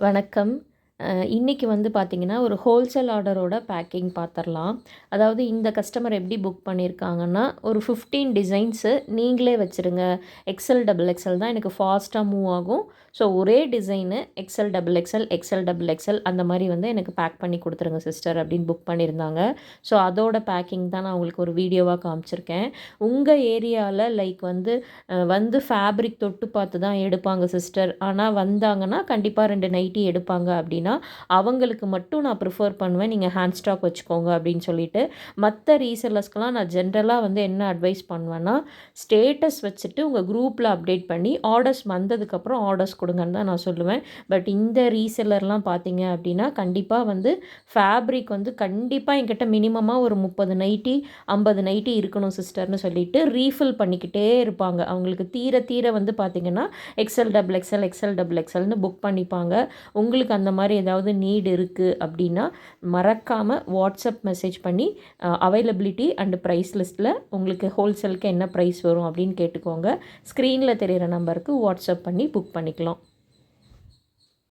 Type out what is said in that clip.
வணக்கம். இன்னைக்கு வந்து பார்த்தீங்கன்னா, ஒரு ஹோல்சேல் ஆர்டரோட பேக்கிங் பார்த்துரலாம். அதாவது இந்த கஸ்டமர் எப்படி புக் பண்ணியிருக்காங்கன்னா, ஒரு 15 டிசைன்ஸு நீங்களே வச்சுருங்க. எக்ஸ்எல், டபுள் எக்ஸ்எல் தான் எனக்கு ஃபாஸ்ட்டா மூவ் ஆகும். ஸோ ஒரே design XL, double XL, XL, double XL அந்த மாரி வந்து எனக்கு பேக் பண்ணி குடுத்துருங்க சிஸ்டர் அப்படின்னு புக் பண்ணியிருந்தாங்க. ஸோ அதோட பேக்கிங் தான் நான் உங்களுக்கு ஒரு வீடியோவா காமிச்சிருக்கேன். உங்க ஏரியால லைக் வந்து ஃபேப்ரிக் தொட்டு பார்த்து தான் எடுப்பாங்க சிஸ்டர். ஆனா வந்தாங்கன்னா, கண்டிப்பா 2 நைட்டி எடுப்பாங்க அப்படின்னா, அவங்களுக்கு மட்டும் நான் ப்ரிஃபர் பண்ணுவேன். நீங்கள் ஹேண்ட் ஸ்டாக் வச்சுக்கோங்க அப்படின்னு சொல்லிட்டு. மற்ற ரீசெல்லர்ஸ்க்கெலாம் நான் ஜென்ரலாக வந்து என்ன அட்வைஸ் பண்ணுவேன்னா, ஸ்டேட்டஸ் வச்சுட்டு உங்கள் குரூப்பில் அப்டேட் பண்ணி ஆர்டர்ஸ் வந்ததுக்கப்புறம் ஆர்டர்ஸ் கொடுங்கன்னு தான் நான் சொல்லுவேன். பட் இந்த ரீசெல்லர்லாம் பார்த்தீங்க அப்படின்னா, கண்டிப்பாக வந்து ஃபேப்ரிக் வந்து கண்டிப்பாக என்கிட்ட மினிமமாக ஒரு 30 நைட்டி 50 நைட்டி இருக்கணும் சிஸ்டர்னு சொல்லிட்டு ரீஃபில் பண்ணிக்கிட்டே இருப்பாங்க. அவங்களுக்கு தீர தீர வந்து பார்த்தீங்கன்னா, XL, double XL, XL, double எக்ஸ்எல்னு புக் பண்ணிப்பாங்க. உங்களுக்கு அந்த மாதிரி ஏதாவது நீட் இருக்குது அப்படின்னா மறக்காமல் வாட்ஸ்அப் மெசேஜ் பண்ணி அவைலபிலிட்டி அண்ட் ப்ரைஸ் லிஸ்ட்டில் உங்களுக்கு ஹோல்சேலுக்கு என்ன ப்ரைஸ் வரும் அப்படின்னு கேட்டுக்கோங்க. ஸ்க்ரீனில் தெரிகிற நம்பருக்கு வாட்ஸ்அப் பண்ணி புக் பண்ணிக்கலாம்.